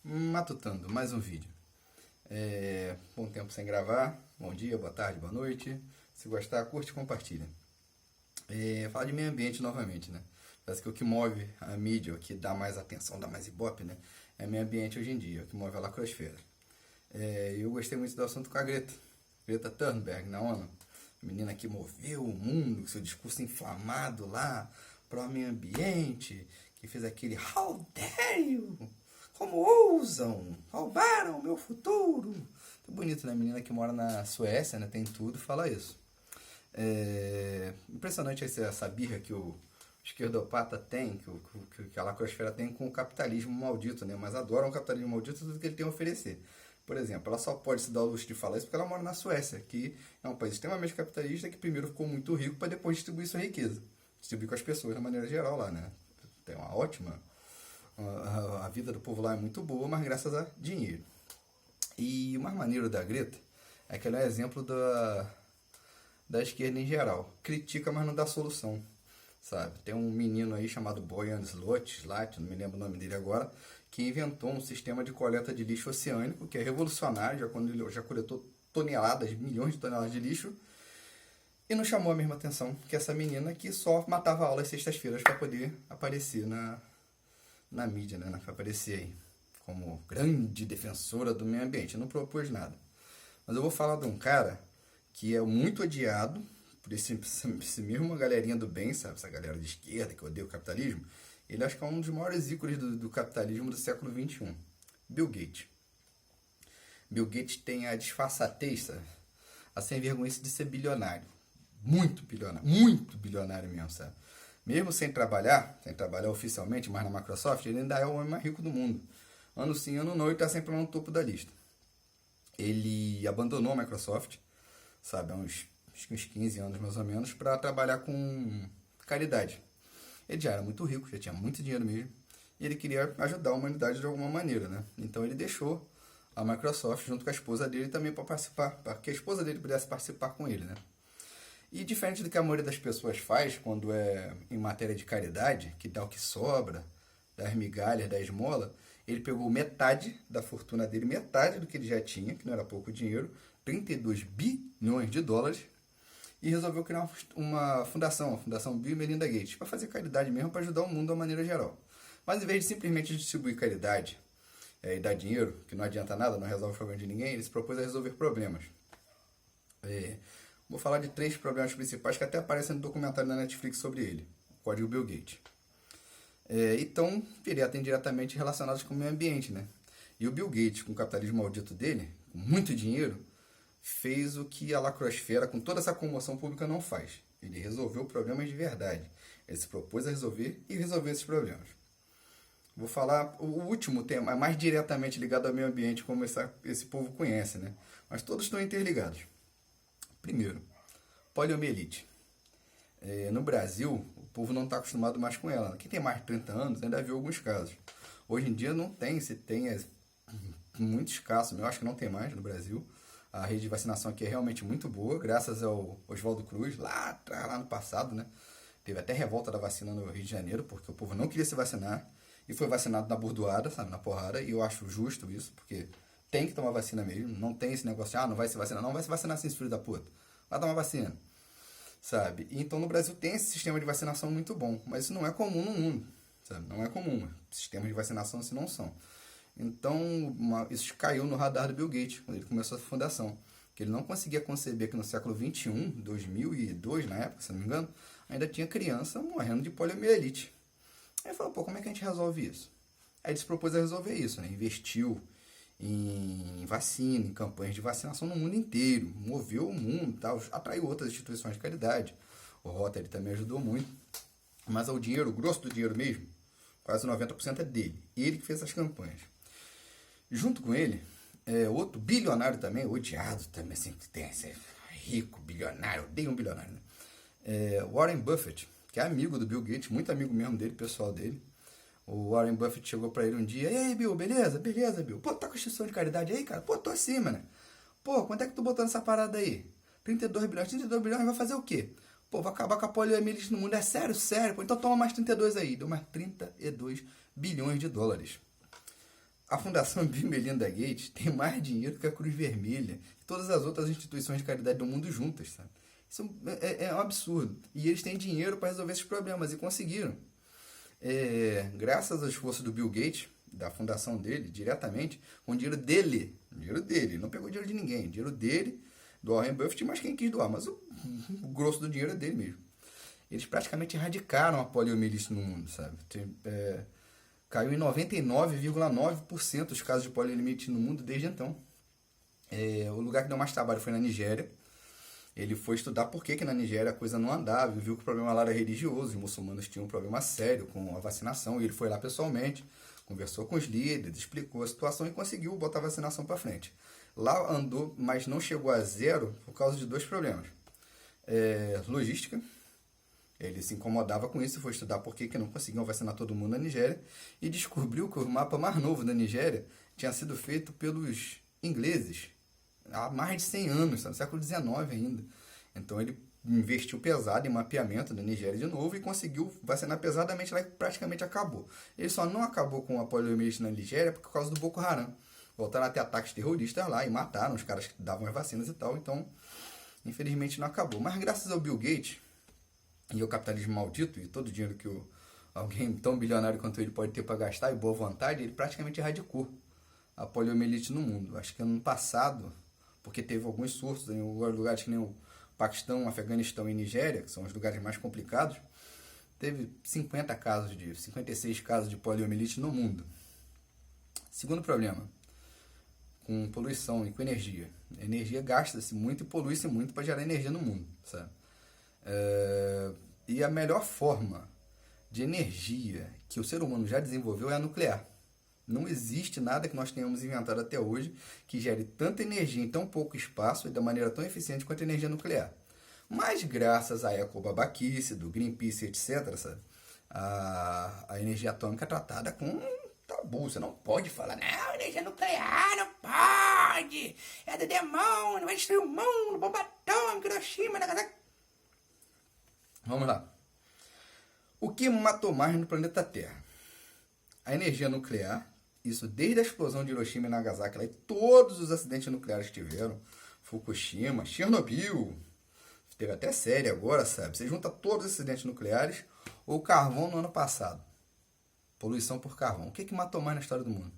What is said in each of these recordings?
Matutando, mais um vídeo. Bom tempo sem gravar. Bom dia, boa tarde, boa noite. Se gostar, curte e compartilha. Falar de meio ambiente novamente, né? Parece que o que move a mídia, o que dá mais atenção, dá mais ibope, né? É meio ambiente hoje em dia, o que move a lacrosfera. Eu gostei muito do assunto com a Greta Thunberg, na ONU. A menina que moveu o mundo, com seu discurso inflamado lá, pro meio ambiente, que fez aquele How dare you! Como ousam! Roubaram o meu futuro! Muito bonito, né? A menina que mora na Suécia, né? Tem tudo, fala isso. Impressionante essa birra que o esquerdopata tem, que a lacrosfera tem com o capitalismo maldito, né? Mas adoram o capitalismo maldito, tudo que ele tem a oferecer. Por exemplo, ela só pode se dar o luxo de falar isso porque ela mora na Suécia, que é um país extremamente capitalista, que primeiro ficou muito rico para depois distribuir sua riqueza. Distribuir com as pessoas de maneira geral lá, né? Tem uma ótima... A vida do povo lá é muito boa, mas graças a dinheiro. E o mais maneiro da Greta é que ela é exemplo da esquerda em geral. Critica, mas não dá solução, sabe? Tem um menino aí chamado Boyan Slat, não me lembro o nome dele agora, que inventou um sistema de coleta de lixo oceânico, que é revolucionário, já coletou toneladas, milhões de toneladas de lixo, e não chamou a mesma atenção que essa menina que só matava aula às sextas-feiras para poder aparecer na mídia, né? Para aparecer aí como grande defensora do meio ambiente. Não propôs nada. Mas eu vou falar de um cara que é muito odiado por esse mesmo galerinha do bem, sabe? Essa galera de esquerda que odeia o capitalismo. Ele acho que é um dos maiores ícones do capitalismo do século XXI. Bill Gates. Bill Gates tem a disfarçatez, sabe? A sem vergonha de ser bilionário. Muito bilionário mesmo, sabe? Mesmo sem trabalhar oficialmente, mas na Microsoft, ele ainda é o homem mais rico do mundo. Ano sim, ano não, ele está sempre no topo da lista. Ele abandonou a Microsoft, sabe, há uns 15 anos mais ou menos, para trabalhar com caridade. Ele já era muito rico, já tinha muito dinheiro mesmo, e ele queria ajudar a humanidade de alguma maneira, né? Então ele deixou a Microsoft junto com a esposa dele também para participar, para que a esposa dele pudesse participar com ele, né? E diferente do que a maioria das pessoas faz quando é em matéria de caridade, que dá o que sobra, das migalhas, da esmola, ele pegou metade da fortuna dele, metade do que ele já tinha, que não era pouco dinheiro, 32 bilhões de dólares, e resolveu criar uma fundação, a Fundação Bill e Melinda Gates, para fazer caridade mesmo, para ajudar o mundo de maneira geral. Mas em vez de simplesmente distribuir caridade e dar dinheiro, que não adianta nada, não resolve o problema de ninguém, ele se propôs a resolver problemas. Vou falar de 3 problemas principais que até aparecem no documentário da Netflix sobre ele, o Código Bill Gates. Então, direta e indiretamente relacionados com o meio ambiente, né? E o Bill Gates, com o capitalismo maldito dele, com muito dinheiro, fez o que a lacrosfera, com toda essa comoção pública, não faz. Ele resolveu problemas de verdade. Ele se propôs a resolver e resolveu esses problemas. Vou falar o último tema, mais diretamente ligado ao meio ambiente, como esse povo conhece, né? Mas todos estão interligados. Primeiro, poliomielite. No Brasil, o povo não está acostumado mais com ela. Quem tem mais de 30 anos ainda viu alguns casos. Hoje em dia não tem, se tem é muito escasso. Eu acho que não tem mais no Brasil. A rede de vacinação aqui é realmente muito boa, graças ao Oswaldo Cruz, lá atrás, lá no passado, né? Teve até revolta da vacina no Rio de Janeiro, porque o povo não queria se vacinar e foi vacinado na bordoada, sabe, na porrada, e eu acho justo isso, porque tem que tomar vacina mesmo, não tem esse negócio de, não vai se vacinar, não vai se vacinar sem filho da puta, vai tomar vacina, sabe? Então no Brasil tem esse sistema de vacinação muito bom, mas isso não é comum no mundo, sabe? Não é comum, sistemas de vacinação assim não são. Então isso caiu no radar do Bill Gates, quando ele começou a fundação, que ele não conseguia conceber que no século XXI, 2002 na época, se não me engano, ainda tinha criança morrendo de poliomielite. Aí ele falou, como é que a gente resolve isso? Aí ele se propôs a resolver isso, né? Investiu em vacina, em campanhas de vacinação no mundo inteiro, moveu o mundo, tal, atraiu outras instituições de caridade. O Rotary também ajudou muito, mas o dinheiro, o grosso do dinheiro mesmo, quase 90% é dele. Ele que fez as campanhas. Junto com ele, outro bilionário também, odiado também, assim, que tem esse rico, bilionário, odeio um bilionário, né? Warren Buffett, que é amigo do Bill Gates, muito amigo mesmo dele, pessoal dele. O Warren Buffett chegou pra ele um dia, ei, Bill, beleza, Bill. Pô, tá com instituição de caridade aí, cara? Pô, tô acima, né? Pô, quanto é que tu botou nessa parada aí? 32 bilhões vai fazer o quê? Pô, vai acabar com a poliomielite no mundo, é sério? Sério, pô, então toma mais 32 aí. Deu mais 32 bilhões de dólares. A Fundação Bill e Melinda Gates tem mais dinheiro que a Cruz Vermelha e todas as outras instituições de caridade do mundo juntas, sabe? Isso é um absurdo. E eles têm dinheiro para resolver esses problemas e conseguiram. Graças ao esforço do Bill Gates, da fundação dele, diretamente, com o dinheiro dele, não pegou dinheiro de ninguém, dinheiro dele, do Warren Buffett, mas quem quis doar, mas o grosso do dinheiro é dele mesmo. Eles praticamente erradicaram a poliomielite no mundo, sabe? Caiu em 99,9% os casos de poliomielite no mundo desde então. O lugar que deu mais trabalho foi na Nigéria. Ele foi estudar por que na Nigéria a coisa não andava, e viu que o problema lá era religioso, os muçulmanos tinham um problema sério com a vacinação, e ele foi lá pessoalmente, conversou com os líderes, explicou a situação e conseguiu botar a vacinação para frente. Lá andou, mas não chegou a zero por causa de dois problemas. Logística, ele se incomodava com isso e foi estudar por que não conseguiam vacinar todo mundo na Nigéria, e descobriu que o mapa mais novo da Nigéria tinha sido feito pelos ingleses, há mais de 100 anos, no século XIX ainda. Então ele investiu pesado em mapeamento da Nigéria de novo e conseguiu vacinar pesadamente lá e praticamente acabou. Ele só não acabou com a poliomielite na Nigéria por causa do Boko Haram. Voltaram a ter ataques terroristas lá e mataram os caras que davam as vacinas e tal. Então, infelizmente não acabou. Mas graças ao Bill Gates e ao capitalismo maldito e todo o dinheiro que alguém tão bilionário quanto ele pode ter para gastar e boa vontade, ele praticamente erradicou a poliomielite no mundo. Acho que ano passado, porque teve alguns surtos em lugares que nem o Paquistão, Afeganistão e Nigéria, que são os lugares mais complicados, teve 56 casos de poliomielite no mundo. Segundo problema, com poluição e com energia. A energia gasta-se muito e polui-se muito para gerar energia no mundo, sabe? E a melhor forma de energia que o ser humano já desenvolveu é a nuclear. Não existe nada que nós tenhamos inventado até hoje que gere tanta energia em tão pouco espaço e da maneira tão eficiente quanto a energia nuclear. Mas graças à ecobabaquice, do Greenpeace, etc., sabe? A energia atômica é tratada com tabu. Você não pode falar, não, energia nuclear não pode, é do demônio, vai destruir o mundo, bomba atômica, Hiroshima, Nagasaki. Vamos lá. O que matou mais no planeta Terra? A energia nuclear. Isso desde a explosão de Hiroshima e Nagasaki, lá, e todos os acidentes nucleares que tiveram, Fukushima, Chernobyl, teve até série agora, sabe? Você junta todos os acidentes nucleares ou carvão no ano passado. Poluição por carvão. O que matou mais na história do mundo?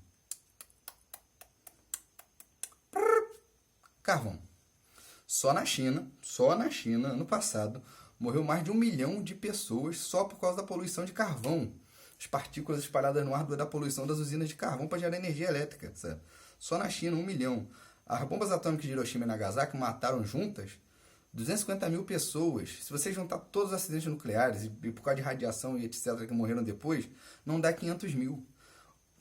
Carvão. Só na China, ano passado, morreu mais de 1 milhão de pessoas só por causa da poluição de carvão. As partículas espalhadas no ar da poluição das usinas de carvão para gerar energia elétrica, sabe? Só na China, 1 milhão. As bombas atômicas de Hiroshima e Nagasaki mataram juntas 250 mil pessoas. Se você juntar todos os acidentes nucleares e por causa de radiação e etc. que morreram depois, não dá 500 mil.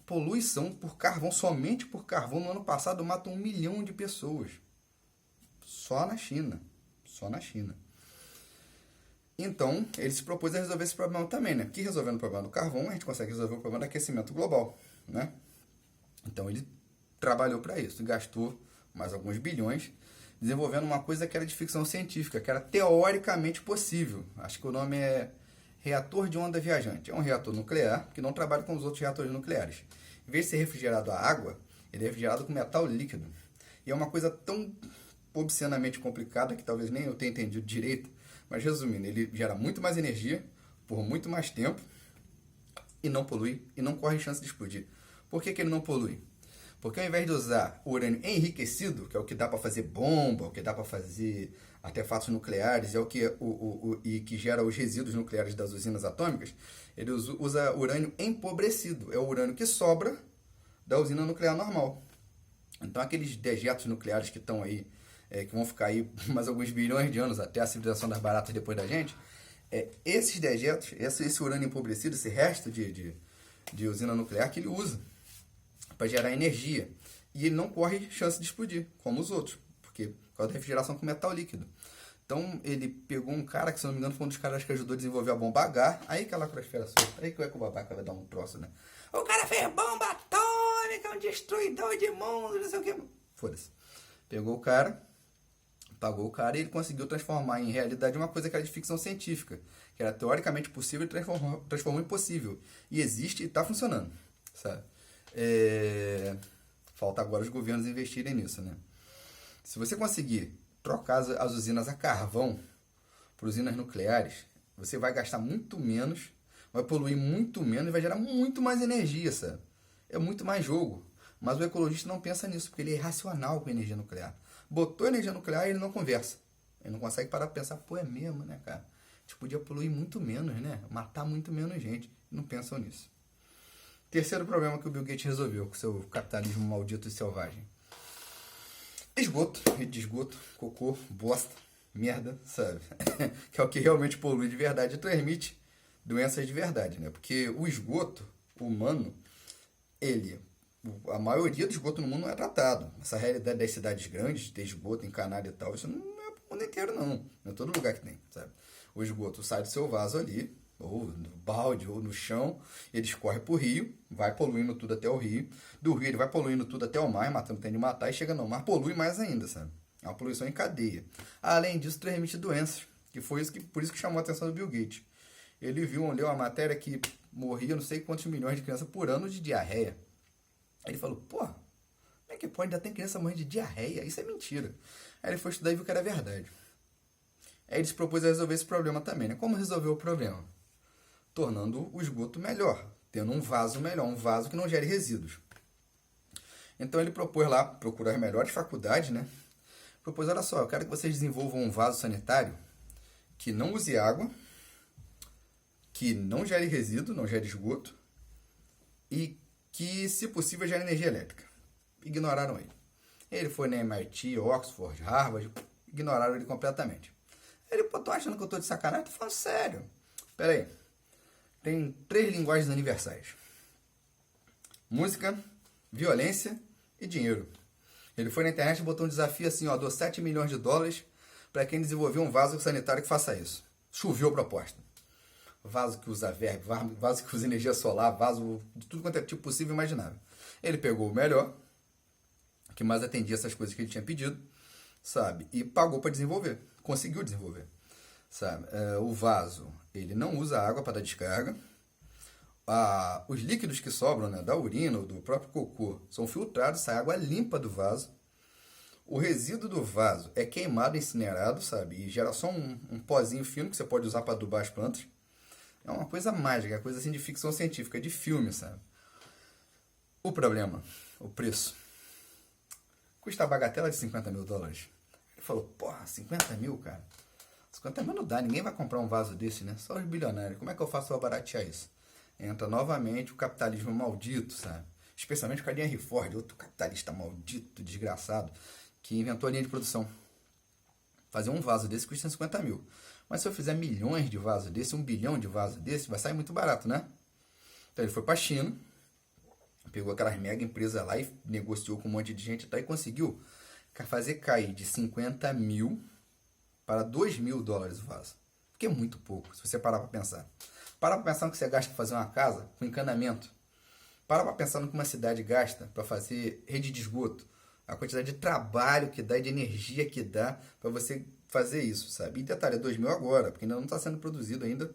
Poluição por carvão, somente por carvão, no ano passado matou 1 milhão de pessoas. Só na China. Então, ele se propôs a resolver esse problema também, né? Que resolvendo o problema do carvão, a gente consegue resolver o problema do aquecimento global, né? Então, ele trabalhou para isso, gastou mais alguns bilhões, desenvolvendo uma coisa que era de ficção científica, que era teoricamente possível. Acho que o nome é reator de onda viajante. É um reator nuclear que não trabalha com os outros reatores nucleares. Em vez de ser refrigerado a água, ele é refrigerado com metal líquido. E é uma coisa tão obscenamente complicada que talvez nem eu tenha entendido direito. Mas resumindo, ele gera muito mais energia por muito mais tempo e não polui e não corre chance de explodir. Por que ele não polui? Porque ao invés de usar o urânio enriquecido, que é o que dá para fazer bomba, o que dá para fazer artefatos nucleares, é o que e que gera os resíduos nucleares das usinas atômicas, ele usa urânio empobrecido. É o urânio que sobra da usina nuclear normal. Então aqueles dejetos nucleares que estão aí, que vão ficar aí mais alguns bilhões de anos até a civilização das baratas depois da gente, esses dejetos, esse urânio empobrecido, esse resto de usina nuclear que ele usa para gerar energia. E ele não corre chance de explodir, como os outros, porque por causa da refrigeração com metal líquido. Então ele pegou um cara que, se não me engano, foi um dos caras que ajudou a desenvolver a bomba H, aí que a lacrosfera solta, aí que o babaca vai dar um troço, né? O cara fez bomba atômica, um destruidor de mundo, não sei o que. Foda-se. Pegou o cara, pagou o cara e ele conseguiu transformar em realidade uma coisa que era de ficção científica, que era teoricamente possível e transformou em possível. E existe e está funcionando, sabe? Falta agora os governos investirem nisso, né? Se você conseguir trocar as usinas a carvão por usinas nucleares, você vai gastar muito menos, vai poluir muito menos e vai gerar muito mais energia, sabe? É muito mais jogo. Mas o ecologista não pensa nisso, porque ele é irracional com a energia nuclear. Botou energia nuclear e ele não conversa. Ele não consegue parar pra pensar, pô, é mesmo, né, cara? A gente podia poluir muito menos, né? Matar muito menos gente. Não pensam nisso. Terceiro problema que o Bill Gates resolveu com seu capitalismo maldito e selvagem. Esgoto, rede de esgoto, cocô, bosta, merda, sabe? Que é o que realmente polui de verdade e transmite doenças de verdade, né? Porque o esgoto humano, a maioria do esgoto no mundo não é tratado. Essa realidade das cidades grandes, de ter esgoto encanado e tal, isso não é pro mundo inteiro, não. Não é todo lugar que tem, sabe? O esgoto sai do seu vaso ali, ou no balde, ou no chão, ele escorre pro rio, vai poluindo tudo até o rio. Do rio ele vai poluindo tudo até o mar, matando tem de matar, e chega no mar, polui mais ainda, sabe? É uma poluição em cadeia. Além disso, transmite doenças, que foi por isso que chamou a atenção do Bill Gates. Ele leu uma matéria que morria não sei quantos milhões de crianças por ano de diarreia. Aí ele falou, pô, como é que pode? Ainda tem criança morrendo de diarreia? Isso é mentira. Aí ele foi estudar e viu que era verdade. Aí ele se propôs a resolver esse problema também, né? Como resolver o problema? Tornando o esgoto melhor, tendo um vaso melhor, um vaso que não gere resíduos. Então ele propôs lá, procurar as melhores faculdades, né? Propôs, olha só, eu quero que vocês desenvolvam um vaso sanitário que não use água, que não gere resíduo, não gere esgoto, e que, se possível, gere energia elétrica. Ignoraram ele. Ele foi na MIT, Oxford, Harvard, ignoraram ele completamente. Ele, pô, tô achando que eu tô de sacanagem? Tô falando sério. Pera aí. Tem 3 linguagens universais: música, violência e dinheiro. Ele foi na internet e botou um desafio assim, ó, dou 7 milhões de dólares para quem desenvolver um vaso sanitário que faça isso. Choveu proposta. Vaso que usa verbo, vaso que usa energia solar, vaso de tudo quanto é tipo possível e imaginável. Ele pegou o melhor, que mais atendia essas coisas que ele tinha pedido, sabe? E pagou para desenvolver. Conseguiu desenvolver, sabe? O vaso, ele não usa água para dar descarga. Os líquidos que sobram, né, da urina ou do próprio cocô são filtrados, sai água limpa do vaso. O resíduo do vaso é queimado, incinerado, sabe? E gera só um pozinho fino que você pode usar para adubar as plantas. É uma coisa mágica, é coisa assim de ficção científica, de filme, sabe? O problema, o preço. Custa a bagatela de 50 mil dólares. Ele falou, porra, 50 mil, cara? 50 mil não dá, ninguém vai comprar um vaso desse, né? Só os bilionários. Como é que eu faço para baratear isso? Entra novamente o capitalismo maldito, sabe? Especialmente com a Henry Ford, outro capitalista maldito, desgraçado, que inventou a linha de produção. Fazer um vaso desse custa 50 mil. Mas se eu fizer milhões de vasos desse, 1 bilhão de vasos desse, vai sair muito barato, né? Então ele foi para a China, pegou aquelas mega empresas lá e negociou com um monte de gente e conseguiu fazer cair de 50 mil para 2 mil dólares o vaso. Que é muito pouco, se você parar para pensar. Para para pensar no que você gasta para fazer uma casa com encanamento. Para para pensar no que uma cidade gasta para fazer rede de esgoto. A quantidade de trabalho que dá e de energia que dá para você fazer isso, sabe? E detalhe, é 2 mil agora, porque ainda não está sendo produzido ainda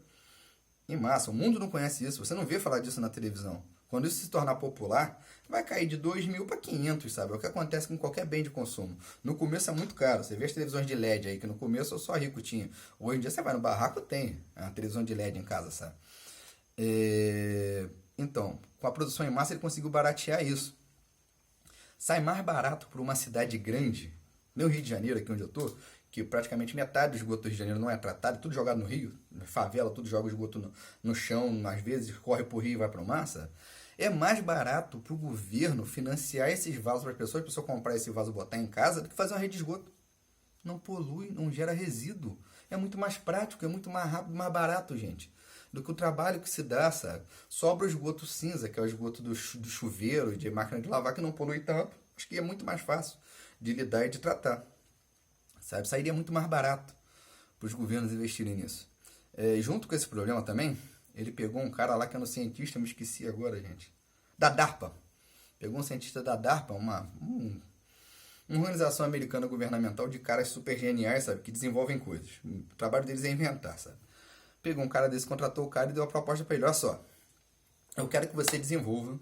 em massa. O mundo não conhece isso, você não vê falar disso na televisão. Quando isso se tornar popular, vai cair de 2 mil para 500, sabe? É o que acontece com qualquer bem de consumo. No começo é muito caro. Você vê as televisões de LED aí, que no começo eu só rico tinha. Hoje em dia você vai no barraco, tem uma televisão de LED em casa, sabe? Então, com a produção em massa ele conseguiu baratear isso. Sai mais barato para uma cidade grande, no Rio de Janeiro, aqui onde eu tô, que praticamente metade do esgoto do Rio de Janeiro não é tratado, tudo jogado no rio, na favela, tudo joga o esgoto no chão, às vezes corre pro rio e vai para o mar, sabe? É mais barato para o governo financiar esses vasos para as pessoas, a pessoa comprar esse vaso e botar em casa, do que fazer uma rede de esgoto. Não polui, não gera resíduo. É muito mais prático, é muito mais rápido, mais barato, gente, do que o trabalho que se dá, sabe? Sobra o esgoto cinza, que é o esgoto do chuveiro, de máquina de lavar, que não polui tanto. Acho que é muito mais fácil de lidar e de tratar, sabe? Sairia muito mais barato para os governos investirem nisso. Junto com esse problema também, ele pegou um cara lá que é um cientista, me esqueci agora, gente, da DARPA. Pegou um cientista da DARPA, uma organização americana governamental de caras super geniais, sabe? Que desenvolvem coisas. O trabalho deles é inventar, sabe? Pegou um cara desse, contratou o cara e deu a proposta para ele. Olha só, eu quero que você desenvolva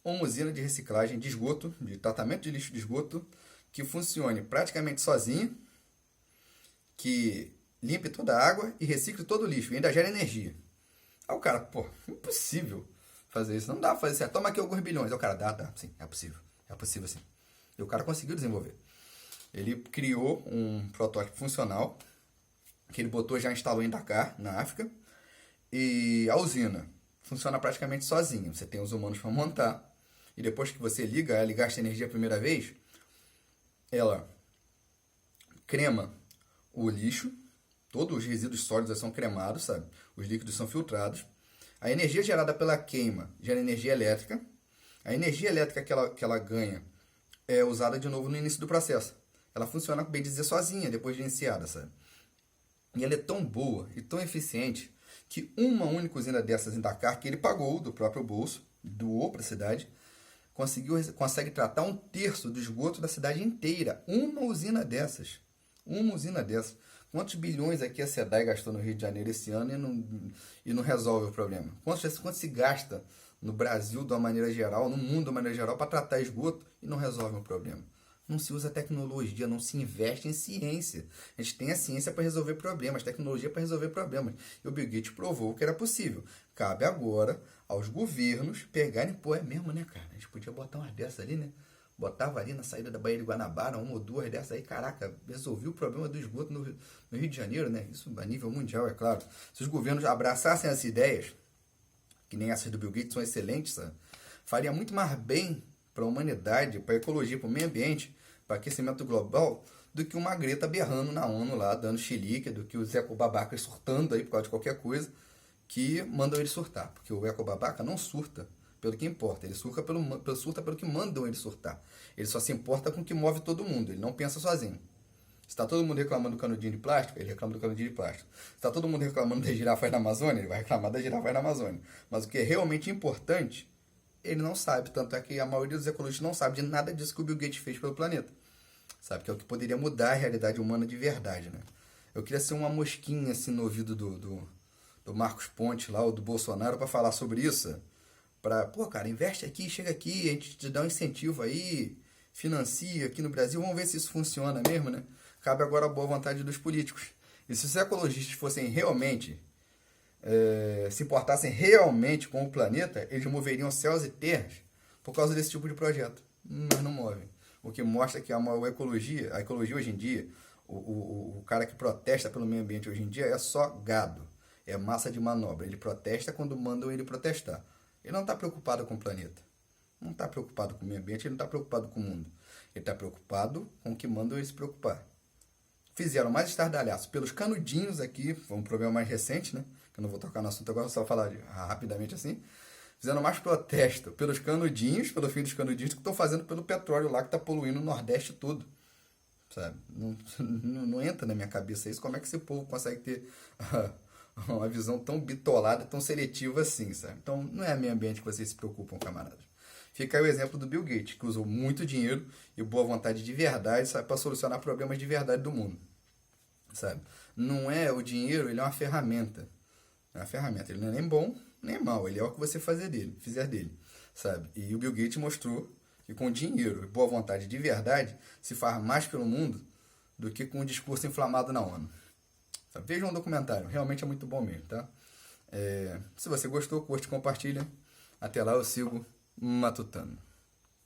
uma usina de reciclagem de esgoto, de tratamento de lixo de esgoto, que funcione praticamente sozinha, que limpe toda a água e recicle todo o lixo e ainda gera energia. Aí o cara, pô, impossível fazer isso, não dá pra fazer isso. Toma aqui alguns bilhões. Aí o cara, dá, sim, é possível sim. E o cara conseguiu desenvolver. Ele criou um protótipo funcional, que ele botou, já instalou em Dakar, na África, e a usina funciona praticamente sozinha. Você tem os humanos para montar, e depois que você liga, ela gasta energia a primeira vez, ela crema o lixo, todos os resíduos sólidos são cremados, sabe? Os líquidos são filtrados. A energia gerada pela queima gera energia elétrica. A energia elétrica que ela ganha é usada de novo no início do processo. Ela funciona, bem dizer, sozinha depois de iniciada, sabe? E ela é tão boa e tão eficiente que uma única usina dessas em Dakar, que ele pagou do próprio bolso, doou para a cidade, consegue tratar 1/3 do esgoto da cidade inteira. Uma usina dessas. Uma usina dessas. Quantos bilhões aqui a SEDAI gastou no Rio de Janeiro esse ano e não resolve o problema? Quanto se gasta no Brasil, de uma maneira geral, no mundo de uma maneira geral, para tratar esgoto e não resolve o problema? Não se usa tecnologia, não se investe em ciência. A gente tem a ciência para resolver problemas, tecnologia para resolver problemas. E o Bill Gates provou que era possível. Cabe agora aos governos pegarem, pô, é mesmo, né, cara? A gente podia botar umas dessas ali, né? Botava ali na saída da Baía de Guanabara, uma ou duas dessas aí, caraca, resolveu o problema do esgoto no Rio de Janeiro, né? Isso a nível mundial, é claro. Se os governos abraçassem as ideias, que nem essas do Bill Gates, são excelentes, sabe? Faria muito mais bem para a humanidade, para a ecologia, para o meio ambiente, para aquecimento global, do que uma Greta berrando na ONU lá, dando chilique, do que o Zé Babaca surtando aí por causa de qualquer coisa, que mandam ele surtar. Porque o Eco Babaca não surta pelo que importa, ele surta pelo que mandam ele surtar. Ele só se importa com o que move todo mundo, ele não pensa sozinho. Se está todo mundo reclamando do canudinho de plástico, ele reclama do canudinho de plástico. Se está todo mundo reclamando das girafas na Amazônia, ele vai reclamar das girafas na Amazônia. Mas o que é realmente importante, ele não sabe. Tanto é que a maioria dos ecologistas não sabe de nada disso que o Bill Gates fez pelo planeta. Sabe? Que é o que poderia mudar a realidade humana de verdade, né? Eu queria ser uma mosquinha assim no ouvido do Marcos Pontes lá, ou do Bolsonaro, para falar sobre isso. Pô, cara, investe aqui, chega aqui, a gente te dá um incentivo aí, financia aqui no Brasil, vamos ver se isso funciona mesmo, né? Cabe agora a boa vontade dos políticos. E se os ecologistas fossem realmente, se importassem realmente com o planeta, eles moveriam céus e terras por causa desse tipo de projeto. Mas não movem. O que mostra que a ecologia hoje em dia, o cara que protesta pelo meio ambiente hoje em dia é só gado, é massa de manobra. Ele protesta quando mandam ele protestar. Ele não está preocupado com o planeta, não está preocupado com o meio ambiente, ele não está preocupado com o mundo. Ele está preocupado com o que mandam ele se preocupar. Fizeram mais estardalhaço pelos canudinhos aqui, foi um problema mais recente, né? Que eu não vou tocar no assunto agora, só falar rapidamente assim. Fizeram mais protesto pelos canudinhos, pelo fim dos canudinhos, do que estão fazendo pelo petróleo lá que está poluindo o Nordeste todo. Sabe? Não entra na minha cabeça isso. Como é que esse povo consegue ter uma visão tão bitolada, tão seletiva assim, sabe? Então, não é meio ambiente que vocês se preocupam, camaradas. Fica aí o exemplo do Bill Gates, que usou muito dinheiro e boa vontade de verdade, sabe, para solucionar problemas de verdade do mundo, sabe? Não é o dinheiro, ele é uma ferramenta. É uma ferramenta, ele não é nem bom, nem mal, ele é o que você fizer dele, sabe? E o Bill Gates mostrou que com dinheiro e boa vontade de verdade se faz mais pelo mundo do que com um discurso inflamado na ONU. Sabe? Veja um documentário, realmente é muito bom mesmo, tá? Se você gostou, curte, compartilha. Até lá, eu sigo matutando.